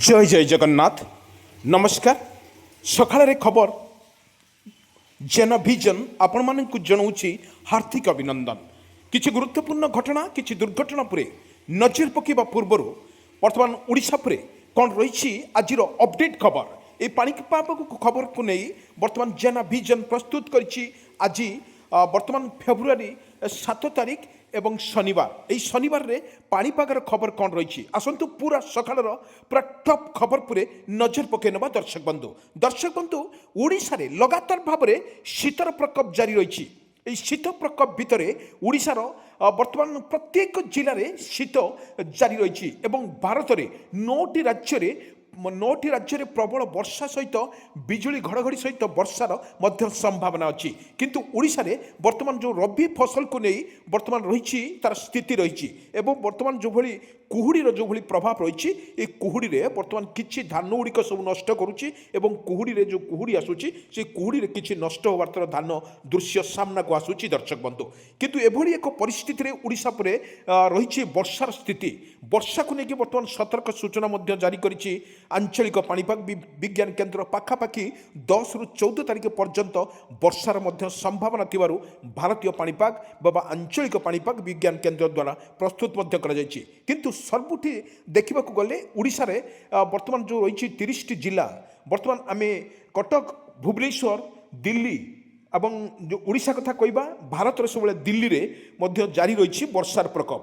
জয় জয় জগন্নাথ। নমস্কার। সকালের খবর জেনভিজন ଆପଣମାନଙ୍କୁ ଜଣାଉଛି ହାର୍ଦ୍ଦିକ ଅଭିନନ୍ଦନ। କିଛି ଗୁରୁତ୍ୱପୂର୍ଣ୍ଣ ଘଟଣା କିଛି ଦୁର୍ଘଟଣା ଉପରେ ନଜର ପକାଇବା ପୂର୍ବରୁ ବର୍ତ୍ତମାନ ଓଡ଼ିଶା ଉପରେ କ'ଣ ରହିଛି ଆଜିର ଅପଡେଟ୍ ଖବର, এই ପାଣିପାଗ ଖବରକୁ ନେଇ ବର୍ତ୍ତମାନ ଜେନଭିଜନ ପ୍ରସ୍ତୁତ କରିଛି। ଆଜି ବର୍ତ୍ତମାନ ଫେବୃଆରୀ 7 ତାରିଖ এবং শনিবার, এই শনিবারে পাଣିপাগর খবর কণ রয়েছে আসন্তু পুরা সকালের পুরা টপ খবর পুরে নজর পকাই নেবা। দর্শক বন্ধু ওড়িশার লগাতার ভাবে শীতর প্রকোপ জারি রয়েছে। এই শীত প্রকোপ ভিতরে ওড়িশার বর্তমান প্রত্যেক জেলার শীত জারি রয়েছে এবং ভারতের 9টি রাজ্যের প্রবল বর্ষা সহিত বিজুলি ঘড়ঘড়ি সহিত বর্ষার মধ্য সম্ভাবনা অছি। কিন্তু ওড়িশার বর্তমান যে রবি ফসলকে নেই বর্তমান রয়েছে তার স্থিতি রয়েছে এবং বর্তমান যেভাবে কুহুড়ির যেভাবে প্রভাব রয়েছে এই কুহুড়িরে বর্তমান কিছু ধান গুড়িক সব নষ্ট করুচি এবং কুহুড়িরে যে কুহুড়ি আসুচি সেই কুহুড়িরে কিছু নষ্ট হবার তার ধান দৃশ্য সামনাকু আসুচি। দর্শক বন্ধু কিন্তু এভাবে এক পরিস্থিতিরে ওড়িশা পরে রয়েছে বর্ষার স্থিতি। বর্ষাকে নিয়ে বর্তমান সতর্ক সূচনা জারি করেছে আঞ্চলিক পাଣିপাগ বিজ্ঞান কেন্দ্র। পাখাপাখি 10 ରୁ 14 তারিখ পর্যন্ত বর্ষার সম্ভাবনা থাকার ভারতীয় পাଣିপাগ বা আঞ্চলিক পাଣିপাগ বিজ্ঞান কেন্দ্র দ্বারা প্রস্তুত করা যাইছে। কিন্তু সর্বুঠি দেখা গেলে ওড়িশার বর্তমান যে রয়েছে 30টি জেলা, বর্তমান আমি কটক, ভুবনেশ্বর, দিল্লি এবং ওড়িশা কথা কইবা ভারতের সবুলে দিল্লিরে জারি রয়েছে বর্ষার প্রকোপ।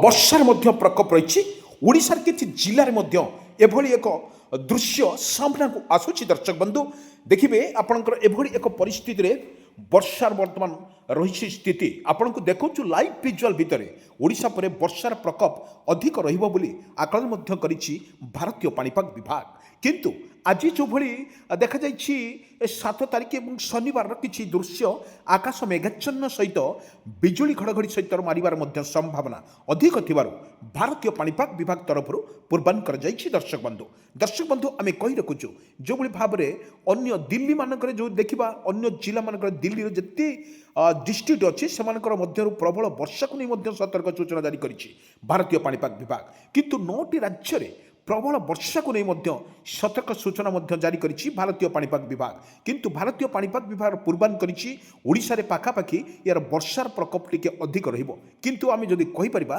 বর্ষার প্রকোপ রয়েছে ওড়িশার কিছু জেলার এভাবে এক দৃশ্য সামনাকু আসুচি। দর্শক বন্ধু দেখবে আপনার এভাবে এক পরিস্থিতিরে বর্ষার বর্তমান রয়েছে স্থিতি। আপনার দেখুছু লাইভ ভিজুয়াল ভিতরে ওড়িশা পরে বর্ষার প্রকোপ অধিক রহব বলে আকলন করেছি ভারতীয় পাଣିপাগ বিভাগ। কিন্তু আজি যেভাবে দেখা যাচ্ছে 7 তারিখ এবং শনিবার কিছু দৃশ্য আকাশ মেঘাচ্ছন্ন সহিত বিজুলি ঘড়ঘড়ি সহিত মারিবার সম্ভাবনা অধিক থাকার ভারতীয় পাଣିপাগ বিভাগ তরফ পূর্বান করা যাইছি। দর্শক বন্ধু আমি কই রাখুছু যেভাবে ভাবে অন্য দিল্লি মানকরে যে দেখা অন্য জেলা মানকরে দিল্লির যেতে ডিস্ট্রিক্ট অছি সেমানকর মধ্যরু প্রবল বর্ষাকে নিয়ে সতর্ক সূচনা জারি করেছি ভারতীয় পাଣିপাগ বিভাগ। কিন্তু 9টি রাজ্যের প্রবল বর্ষাকে নিয়ে সতর্ক সূচনা জারি করেছি ভারতীয় পাଣିপাগ বিভাগ। কিন্তু ভারতীয় পাଣିপাগ বিভাগ পূর্বান করেছি ওড়িশার পাখাপাখি এর বর্ষার প্রকোপ টিকে অধিক রহব। কিন্তু আমি যদি কইপারিবা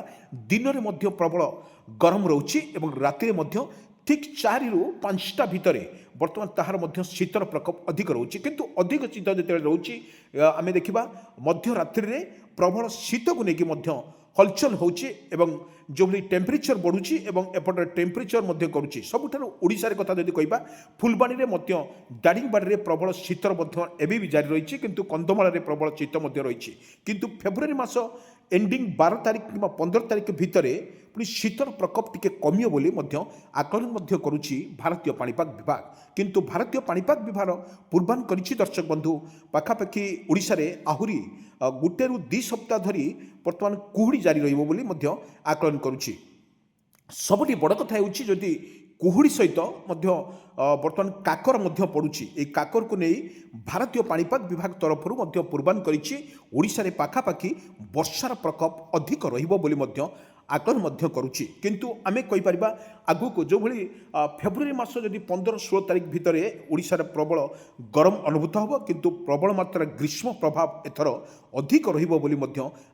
দিনরে প্রবল গরম রয়েছে এবং রাতে ঠিক 4 ରୁ 5টা ভিতরে বর্তমান তাহার শীতর প্রকোপ অধিক রয়েছে। কিন্তু অধিক শীত যেতে রয়েছে আমি দেখা মধ্যরাত্রি প্রবল শীতকে নিয়ে হলচল হচ্ছে এবং যেভাবে টেম্পরেচর বড়ুছি এবং এপটে টেম্পরেচর করুছি। ସବୁଠାରୁ ওড়িশার কথা যদি কইবা ফুলবাণীরে দারিংবাড়িরে প্রবল শীতর এবে বি জারি রয়েছে। কিন্তু কন্ধমাଳରେ প্রবল শীত রয়েছে। কিন্তু ফেব্রুয়ারি মাস এন্ডিং 12 তারিখ কিংবা 15 তারিখ ভিতরে পুনি শীতর প্রকোপ টিকে কমিব বলে আকলন করুছি ভারতীয় পাଣିপাগ বিভাগ। কিন্তু ভারতীয় পাଣିপাগ বিভাগ পূর্বান করেছি দর্শক বন্ধু পাখাপাখি ওড়িশার আহুরি 1 ରୁ 2 সপ্তাহ ধরি বর্তমান কুহুড়ি জারি রহব বলে আকলন করুছি। সবুঠি বড় কথা হচ্ছে যদি কুহুড়ি সহিত বর্তমান কাকর পড়ুছি, এই কাকরকে নিয়ে ভারতীয় পাଣିপাগ বিভাগ তরফর পূর্বান করেছি ওড়িশার পাখাপাখি বর্ষার প্রকোপ অধিক রহব বলে আকলন করুছি। কিন্তু আমি কইপারিবা আগুক যেভাবে ফেব্রুয়ারি মাস যদি 15-16 তারিখ ভিতরে ওড়িশার প্রবল গরম অনুভূত হব। কিন্তু প্রবল মাত্রার গ্রীষ্ম প্রভাব এথর অধিক রহব বলে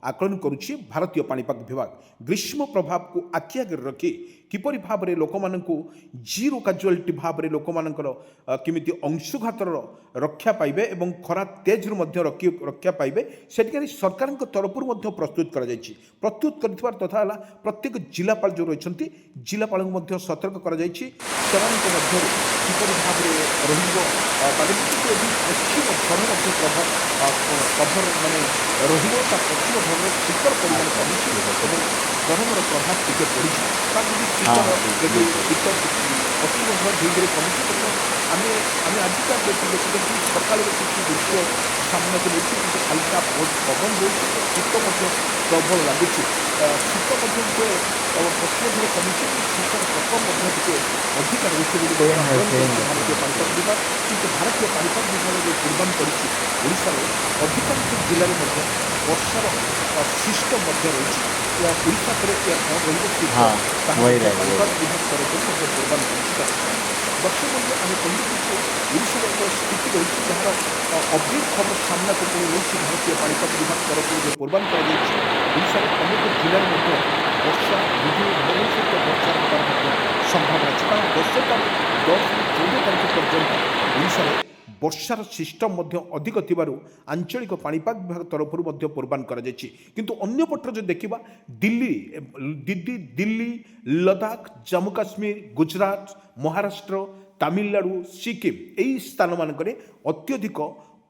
আকলন করুছি ভারতীয় পাଣିপাগ বিভাগ। গ্রীষ্ম প্রভাবকে আখি আগে রখি কিপরি ভাবে লোক জিরো কাজুয়ালিটি ভাবে লোক কেমিতি অংশুঘাতর রক্ষা পাইবে এবং খরা তেজরু রক্ষা পাইবে সেটিকে সরকার তরফর প্রস্তুত করা যাইছি। প্রস্তুত করিবার তথা হল প্রত্যেক জেলাপাল যে রয়েছেন জেলাপাল সতর্ক করা যাইছি সেମାନଙ୍କ ମଧ୍ୟରୁ কিপরি ভাবে রহব পশ্চিম ঝড় প্রভাব কভর মানে রহব তা পশ্চিম ঝড়ের শীতর পরিমাণ কমিছে এবং গরমর প্রভাব টিকে পড়িছে। তার যদি শীতর যদি শীত পশ্চিম ঝড় ধীরে ধীরে কমিছে আমি আজিকাল দেখুছি সকালে কিছু দৃশ্য সামনাକୁ নেছি। কিন্তু হালকা পবন রয়েছে, শীত প্রবল লাগুছে। শীত পশ্চিম ঝড় কমিছে, শীতর প্রকোপ টিকে ଅଧିକା ରହୁଛି ବୋଲି ଭାରତୀୟ ପାଣିପାଗ ବିଭାଗ। କିନ୍ତୁ ଭାରତୀୟ ପାଣିପାଗ ବିଭାଗ ଯେଉଁ ପୂର୍ବାନ କରିଛି ଓଡ଼ିଶାରେ ଅଧିକାଂଶ ଜିଲ୍ଲାରେ ମଧ୍ୟ ବର୍ଷାର ସିଷ୍ଟମ ମଧ୍ୟ ରହିଛି। ଏହା ଓଡ଼ିଶା ପରେ ଏହା କ'ଣ ରହିବ କି हाँ ତାହା वही ମଧ୍ୟ रहेगा ପାଣିପାଗ वही। ବିଭାଗ ତରଫରୁ ମଧ୍ୟ ପୂର୍ବାନ କରିଛି। ଦର୍ଶକ ବନ୍ଧୁ ଆମେ କହିଲୁ ଯେ ଓଡ଼ିଶାର ଏକ ସ୍ଥିତି ରହିଛି ଯାହାର ଅପଡେଟ୍ ଖବର ସାମ୍ନାକୁ ପୁଣି ରହିଛି ଭାରତୀୟ ପାଣିପାଗ ବିଭାଗ ତରଫରୁ ଯେଉଁ ପୂର୍ବାନ କରାଯାଇଛି। ଓଡ଼ିଶାର ଅନେକ ଜିଲ୍ଲାରେ ମଧ୍ୟ ବର୍ଷା ବିଜୁଳି ଘଡ଼ଘଡ଼ି ସହିତ ବର୍ଷା ହେବାର ମଧ୍ୟ ସମ୍ଭାବନା ଅଛି। କାରଣ 10ରୁ 14 ତାରିଖ ପର୍ଯ୍ୟନ୍ତ ଓଡ଼ିଶାରେ ବର୍ଷାର ସିଷ୍ଟମ ମଧ୍ୟ ଅଧିକ ଥିବାରୁ ଆଞ୍ଚଳିକ ପାଣିପାଗ ବିଭାଗ ତରଫରୁ ମଧ୍ୟ ପୂର୍ବାନ କରାଯାଇଛି। କିନ୍ତୁ ଅନ୍ୟପଟରେ ଯଦି ଦେଖିବା ଦିଲ୍ଲୀ, ଲଦାଖ, ଜାମ୍ମୁ କାଶ୍ମୀର, ଗୁଜରାଟ, ମହାରାଷ୍ଟ୍ର, ତାମିଲନାଡୁ, ସିକିମ୍ ଏହି ସ୍ଥାନମାନଙ୍କରେ ଅତ୍ୟଧିକ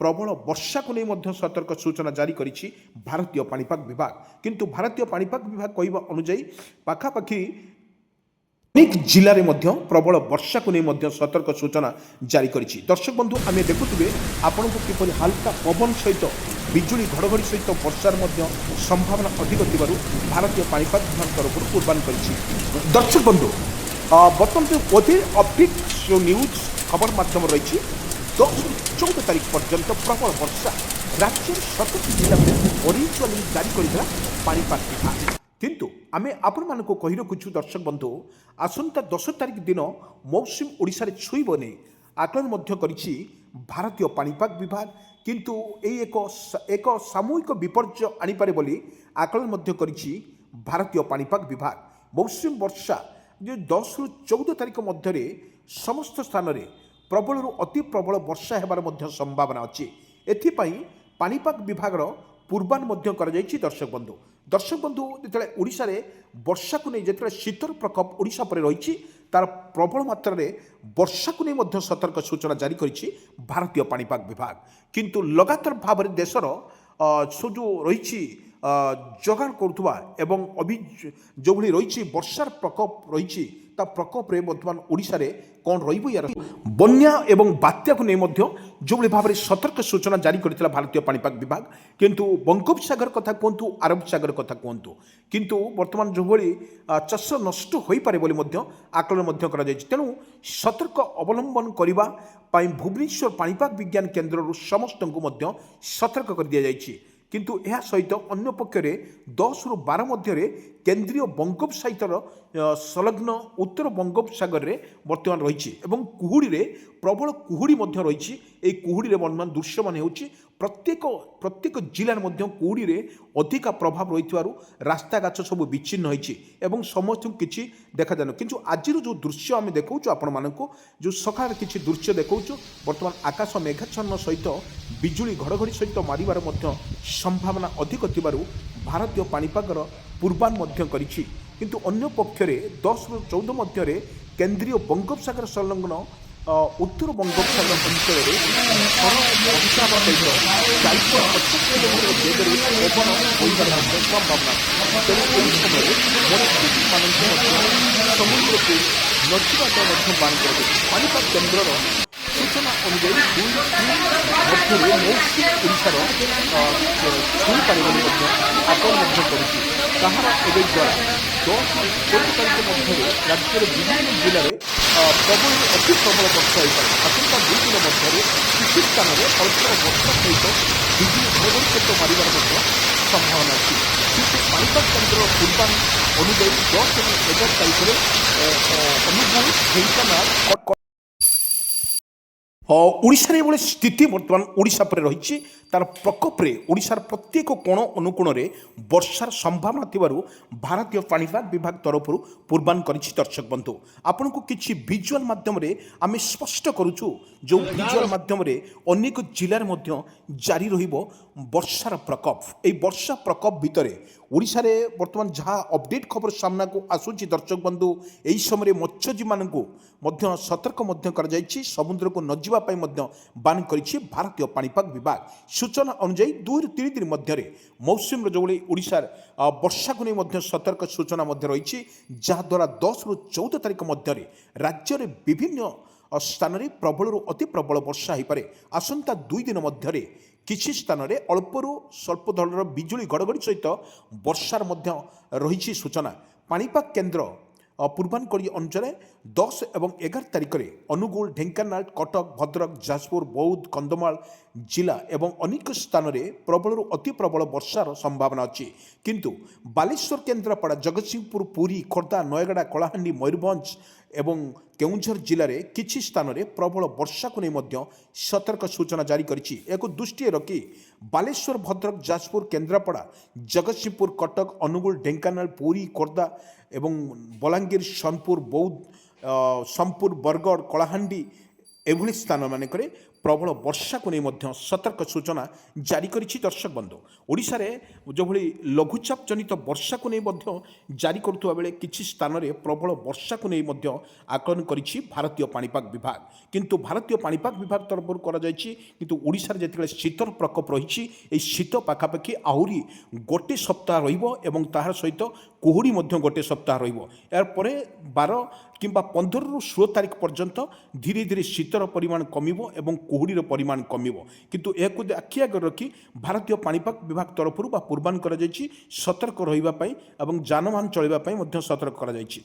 ପ୍ରବଳ ବର୍ଷାକୁ ନେଇ ମଧ୍ୟ ସତର୍କ ସୂଚନା ଜାରି କରିଛି ଭାରତୀୟ ପାଣିପାଗ ବିଭାଗ। କିନ୍ତୁ ଭାରତୀୟ ପାଣିପାଗ ବିଭାଗ କହିବା ଅନୁଯାୟୀ ପାଖାପାଖି ଅନେକ ଜିଲ୍ଲାରେ ମଧ୍ୟ ପ୍ରବଳ ବର୍ଷାକୁ ନେଇ ମଧ୍ୟ ସତର୍କ ସୂଚନା ଜାରି କରିଛି। ଦର୍ଶକ ବନ୍ଧୁ ଆମେ ଦେଖୁଥିବେ ଆପଣଙ୍କୁ କିପରି ହାଲକା ପବନ ସହିତ ବିଜୁଳି ଘଡ଼ଘଡ଼ି ସହିତ ବର୍ଷାର ମଧ୍ୟ ସମ୍ଭାବନା ଅଧିକ ଥିବାରୁ ଭାରତୀୟ ପାଣିପାଗ ବିଭାଗ ତରଫରୁ ପୂର୍ବାନ କରିଛି। ଦର୍ଶକ ବନ୍ଧୁ ବର୍ତ୍ତମାନ ଯେଉଁ ୱେଦର ଅପଡେଟ୍ ଯେଉଁ ନ୍ୟୁଜ୍ ଖବର ମାଧ୍ୟମ ରହିଛି 10ରୁ 14 ତାରିଖ ପର୍ଯ୍ୟନ୍ତ ପ୍ରବଳ ବର୍ଷା ରାଜ୍ୟର 17 ଜିଲ୍ଲାକୁ ଅରେଞ୍ଜ ୱାର୍ଣ୍ଣିଂ ଜାରି କରିଥିଲା ପାଣିପାଗ ବିଭାଗ। କିନ୍ତୁ ଆମେ ଆପଣମାନଙ୍କୁ କହି ରଖୁଛୁ ଦର୍ଶକ ବନ୍ଧୁ ଆସନ୍ତା 10 ତାରିଖ ଦିନ ମୌସୁମୀ ଓଡ଼ିଶାରେ ଛୁଇଁବ ନେଇ ଆକଳନ ମଧ୍ୟ କରିଛି ଭାରତୀୟ ପାଣିପାଗ ବିଭାଗ। କିନ୍ତୁ ଏହି ଏକ ସାମୂହିକ ବିପର୍ଯ୍ୟୟ ଆଣିପାରେ ବୋଲି ଆକଳନ ମଧ୍ୟ କରିଛି ଭାରତୀୟ ପାଣିପାଗ ବିଭାଗ। ମୌସୁମୀ ବର୍ଷା ଯେ 10ରୁ 14 ତାରିଖ ମଧ୍ୟରେ ସମସ୍ତ ସ୍ଥାନରେ ପ୍ରବଳରୁ ଅତି ପ୍ରବଳ ବର୍ଷା ହେବାର ମଧ୍ୟ ସମ୍ଭାବନା ଅଛି। ଏଥିପାଇଁ ପାଣିପାଗ ବିଭାଗର ପୂର୍ବାନ ମଧ୍ୟ କରାଯାଇଛି। ଦର୍ଶକ ବନ୍ଧୁ ଯେତେବେଳେ ଓଡ଼ିଶାରେ ବର୍ଷାକୁ ନେଇ ଯେତେବେଳେ ଶୀତର ପ୍ରକୋପ ଓଡ଼ିଶା ଉପରେ ରହିଛି ତାର ପ୍ରବଳ ମାତ୍ରାରେ ବର୍ଷାକୁ ନେଇ ମଧ୍ୟ ସତର୍କ ସୂଚନା ଜାରି କରିଛି ଭାରତୀୟ ପାଣିପାଗ ବିଭାଗ। କିନ୍ତୁ ଲଗାତାର ଭାବରେ ଦେଶର ଯେଉଁ ରହିଛି ଯୋଗାଣ କରୁଥିବା ଏବଂ ଯେଉଁଭଳି ରହିଛି ବର୍ଷାର ପ୍ରକୋପ ରହିଛି ତା ପ୍ରକୋପରେ ବର୍ତ୍ତମାନ ଓଡ଼ିଶାରେ କ'ଣ ରହିବ ୟାର ବନ୍ୟା ଏବଂ ବାତ୍ୟାକୁ ନେଇ ମଧ୍ୟ ଯେଉଁଭଳି ଭାବରେ ସତର୍କ ସୂଚନା ଜାରି କରିଥିଲା ଭାରତୀୟ ପାଣିପାଗ ବିଭାଗ। କିନ୍ତୁ ବଙ୍ଗୋପସାଗର କଥା କୁହନ୍ତୁ, ଆରବ ସାଗର କଥା କୁହନ୍ତୁ, କିନ୍ତୁ ବର୍ତ୍ତମାନ ଯେଉଁଭଳି ଚାଷ ନଷ୍ଟ ହୋଇପାରେ ବୋଲି ମଧ୍ୟ ଆକଳନ ମଧ୍ୟ କରାଯାଇଛି। ତେଣୁ ସତର୍କ ଅବଲମ୍ବନ କରିବା ପାଇଁ ଭୁବନେଶ୍ୱର ପାଣିପାଗ ବିଜ୍ଞାନ କେନ୍ଦ୍ରରୁ ସମସ୍ତଙ୍କୁ ମଧ୍ୟ ସତର୍କ କରି ଦିଆଯାଇଛି। କିନ୍ତୁ ଏହା ସହିତ ଅନ୍ୟ ପକ୍ଷରେ 10ରୁ 12 ମଧ୍ୟରେ କେନ୍ଦ୍ରୀୟ ବଙ୍ଗୋପସାଗର ସଂଲଗ୍ନ ଉତ୍ତର ବଙ୍ଗୋପସାଗରରେ ବର୍ତ୍ତମାନ ରହିଛି ଏବଂ କୁହୁଡ଼ିରେ ପ୍ରବଳ କୁହୁଡ଼ି ମଧ୍ୟ ରହିଛି। ଏହି କୁହୁଡ଼ିରେ ବର୍ତ୍ତମାନ ଦୃଶ୍ୟମାନ ହେଉଛି ପ୍ରତ୍ୟେକ ଜିଲ୍ଲାରେ ମଧ୍ୟ କୁହୁଡ଼ିରେ ଅଧିକା ପ୍ରଭାବ ରହିଥିବାରୁ ରାସ୍ତାଘାଟ ସବୁ ବିଚ୍ଛିନ୍ନ ହୋଇଛି ଏବଂ ସମସ୍ତଙ୍କୁ କିଛି ଦେଖାଯାଉନି। କିନ୍ତୁ ଆଜିର ଯେଉଁ ଦୃଶ୍ୟ ଆମେ ଦେଖାଉଛୁ ଆପଣମାନଙ୍କୁ, ଯେଉଁ ସକାଳରେ କିଛି ଦୃଶ୍ୟ ଦେଖାଉଛୁ, ବର୍ତ୍ତମାନ ଆକାଶ ମେଘାଚ୍ଛନ୍ନ ସହିତ ବିଜୁଳି ଘଡ଼ଘଡ଼ି ସହିତ ମାରିବାର ମଧ୍ୟ ସମ୍ଭାବନା ଅଧିକ ଥିବାରୁ ଭାରତୀୟ ପାଣିପାଗର ପୂର୍ବାନ ମଧ୍ୟ କରିଛି। କିନ୍ତୁ ଅନ୍ୟ ପକ୍ଷରେ 10ରୁ 14 ମଧ୍ୟରେ କେନ୍ଦ୍ରୀୟ ବଙ୍ଗୋପସାଗର ସଂଲଗ୍ନ ଉତ୍ତର ବଙ୍ଗୋପସାଗର ଅଞ୍ଚଳରେ ବର୍ଷା ସହିତ 40-50 କିଲୋମିଟର ବେଗରେ ପବନ ହୋଇବାର ମଧ୍ୟ ସମ୍ଭାବନା। ତେଣୁ ଏହି ସମୟରେ ମତ୍ସ୍ୟଜୀବୀମାନଙ୍କୁ ମଧ୍ୟ ସମୁଦ୍ରକୁ ନଯିବା ପାଇଁ ମଧ୍ୟ ବାରଣ କରାଯାଇଛି। ପାଣିପାଗ କେନ୍ଦ୍ରର ସୂଚନା ଅନୁଯାୟୀ 2-3 ମଧ୍ୟରେ ମୌସୁମୀ ଓଡ଼ିଶାର ଛୁଇଁପାରେ ବୋଲି ମଧ୍ୟ ଆକଳନ ମଧ୍ୟ କରୁଛି। ତାହାର ଏବେ ଦ୍ୱାରା 10ରୁ 14 ତାରିଖ ମଧ୍ୟରେ ରାଜ୍ୟର ବିଭିନ୍ନ ଜିଲ୍ଲାରେ ପ୍ରବଳରୁ ଅତି ପ୍ରବଳ ବର୍ଷା ହୋଇପାରେ। ଆସନ୍ତା 2 ଦିନ ମଧ୍ୟରେ କିଛି ସ୍ଥାନରେ ଅଳ୍ପ ବର୍ଷା ସହିତ ବିଜୁଳି ଘଡ଼ଘଡ଼ି ସହିତ ମାରିବାର ମଧ୍ୟ ସମ୍ଭାବନା ଅଛି। କିନ୍ତୁ ପାଣିପାଗ କେନ୍ଦ୍ରର ପୂର୍ବାନ ଅନୁଯାୟୀ 10 ଏବଂ 11 ତାରିଖରେ ଅନୁଗୁଳ, ଢେଙ୍କାନାଳ ଓଡ଼ିଶାରେ ଏଭଳି ସ୍ଥିତି ବର୍ତ୍ତମାନ ଓଡ଼ିଶା ପରେ ରହିଛି। ତାର ପ୍ରକୋପରେ ଓଡ଼ିଶାର ପ୍ରତ୍ୟେକ କୋଣ ଅନୁକୋଣରେ ବର୍ଷାର ସମ୍ଭାବନା ଥିବାରୁ ଭାରତୀୟ ପାଣିପାଗ ବିଭାଗ ତରଫରୁ ପୂର୍ବାନ କରିଛି। ଦର୍ଶକ ବନ୍ଧୁ ଆପଣଙ୍କୁ କିଛି ଭିଜୁଆଲ ମାଧ୍ୟମରେ ଆମେ ସ୍ପଷ୍ଟ କରୁଛୁ, ଯେଉଁ ଭିଜୁଆଲ ମାଧ୍ୟମରେ ଅନେକ ଜିଲ୍ଲାରେ ମଧ୍ୟ ଜାରି ରହିବ ବର୍ଷାର ପ୍ରକୋପ। ଏହି ବର୍ଷା ପ୍ରକୋପ ଭିତରେ ଓଡ଼ିଶାରେ ବର୍ତ୍ତମାନ ଯାହା ଅପଡେଟ୍ ଖବର ସାମ୍ନାକୁ ଆସୁଛି ଦର୍ଶକ ବନ୍ଧୁ, ଏହି ସମୟରେ ମତ୍ସ୍ୟଜୀବୀମାନଙ୍କୁ ମଧ୍ୟ ସତର୍କ ମଧ୍ୟ କରାଯାଇଛି। ସମୁଦ୍ରକୁ ନ ଯିବା ପାଇଁ ମଧ୍ୟ ବାରଣ କରିଛି ଭାରତୀୟ ପାଣିପାଗ ବିଭାଗ। ସୂଚନା ଅନୁଯାୟୀ 2ରୁ 3 ଦିନ ମଧ୍ୟରେ ମୌସୁମୀର ଯେଉଁଭଳି ଓଡ଼ିଶାର ବର୍ଷାକୁ ନେଇ ମଧ୍ୟ ସତର୍କ ସୂଚନା ମଧ୍ୟ ରହିଛି, ଯାହାଦ୍ୱାରା 10ରୁ 14 ତାରିଖ ମଧ୍ୟରେ ରାଜ୍ୟରେ ବିଭିନ୍ନ ସ୍ଥାନରେ ପ୍ରବଳରୁ ଅତି ପ୍ରବଳ ବର୍ଷା ହୋଇପାରେ। ଆସନ୍ତା 2 ଦିନ ମଧ୍ୟରେ କିଛି ସ୍ଥାନରେ ଅଳ୍ପରୁ ସ୍ୱଳ୍ପ ଧରଣର ବିଜୁଳି ଘଡ଼ଘଡ଼ି ସହିତ ବର୍ଷାର ମଧ୍ୟ ରହିଛି ସୂଚନା। ପାଣିପାଗ କେନ୍ଦ୍ର ପୂର୍ବାନ କରି ଅନୁସାରେ 10 এবং 11 ତାରିଖରେ ଅନୁଗୁଳ, ଢେଙ୍କାନାଳ, କଟକ, ଭଦ୍ରକ, ଯାଜପୁର, ବୌଦ୍ଧ, କନ୍ଧମାଳ ଜିଲ୍ଲା ଏବଂ ଅନେକ ସ୍ଥାନରେ ପ୍ରବଳରୁ ଅତି ପ୍ରବଳ ବର୍ଷାର ସମ୍ଭାବନା ଅଛି। କିନ୍ତୁ ବାଲେଶ୍ୱର, କେନ୍ଦ୍ରାପଡ଼ା, ଜଗତସିଂହପୁର, ପୁରୀ, ଖୋର୍ଦ୍ଧା, ନୟାଗଡ଼, କଳାହାଣ୍ଡି, ମୟୂରଭଞ୍ଜ ଏବଂ କେଉଁଝର ଜିଲ୍ଲାରେ କିଛି ସ୍ଥାନରେ ପ୍ରବଳ ବର୍ଷାକୁ ନେଇ ମଧ୍ୟ ସତର୍କ ସୂଚନା ଜାରି କରିଛି। ଏହାକୁ ଦୃଷ୍ଟିରେ ରଖି ବାଲେଶ୍ୱର, ଭଦ୍ରକ, ଯାଜପୁର, କେନ୍ଦ୍ରାପଡ଼ା, ଜଗତସିଂହପୁର, କଟକ, ଅନୁଗୁଳ, ଢେଙ୍କାନାଳ, ପୁରୀ, ଖୋର୍ଦ୍ଧା ଏବଂ ବଲାଙ୍ଗୀର, ସୋନପୁର, ବୌଦ୍ଧ, ସୋନପୁର, ବରଗଡ଼, କଳାହାଣ୍ଡି ଏଭଳି ସ୍ଥାନମାନଙ୍କରେ ପ୍ରବଳ ବର୍ଷାକୁ ନେଇ ମଧ୍ୟ ସତର୍କ ସୂଚନା ଜାରି କରିଛି। ଦର୍ଶକ ବନ୍ଧୁ, ଓଡ଼ିଶାରେ ଯେଉଁଭଳି ଲଘୁଚାପ ଜନିତ ବର୍ଷାକୁ ନେଇ ମଧ୍ୟ ଜାରି କରୁଥିବା ବେଳେ କିଛି ସ୍ଥାନରେ ପ୍ରବଳ ବର୍ଷାକୁ ନେଇ ମଧ୍ୟ ଆକଳନ କରିଛି ଭାରତୀୟ ପାଣିପାଗ ବିଭାଗ। କିନ୍ତୁ ଭାରତୀୟ ପାଣିପାଗ ବିଭାଗ ତରଫରୁ କରାଯାଇଛି, କିନ୍ତୁ ଓଡ଼ିଶାରେ ଯେତେବେଳେ ଶୀତର ପ୍ରକୋପ ରହିଛି, ଏହି ଶୀତ ପାଖାପାଖି ଆହୁରି ଗୋଟିଏ ସପ୍ତାହ ରହିବ ଏବଂ ତାହାର ସହିତ କୁହୁଡ଼ି ମଧ୍ୟ ଗୋଟିଏ ସପ୍ତାହ ରହିବ। ଏହାପରେ 12 କିମ୍ବା 15ରୁ 16 ତାରିଖ ପର୍ଯ୍ୟନ୍ତ ଧୀରେ ଧୀରେ ଶୀତର ପରିମାଣ କମିବ ଏବଂ କୁହୁଡ଼ିର ପରିମାଣ କମିବ। କିନ୍ତୁ ଏହାକୁ ଆଖି ଆଗରେ ରଖି ଭାରତୀୟ ପାଣିପାଗ ବିଭାଗ ତରଫରୁ ବା ପୂର୍ବାନୁମାନ କରାଯାଇଛି ସତର୍କ ରହିବା ପାଇଁ ଏବଂ ଯାନବାହନ ଚଳାଇବା ପାଇଁ ମଧ୍ୟ ସତର୍କ କରାଯାଇଛି।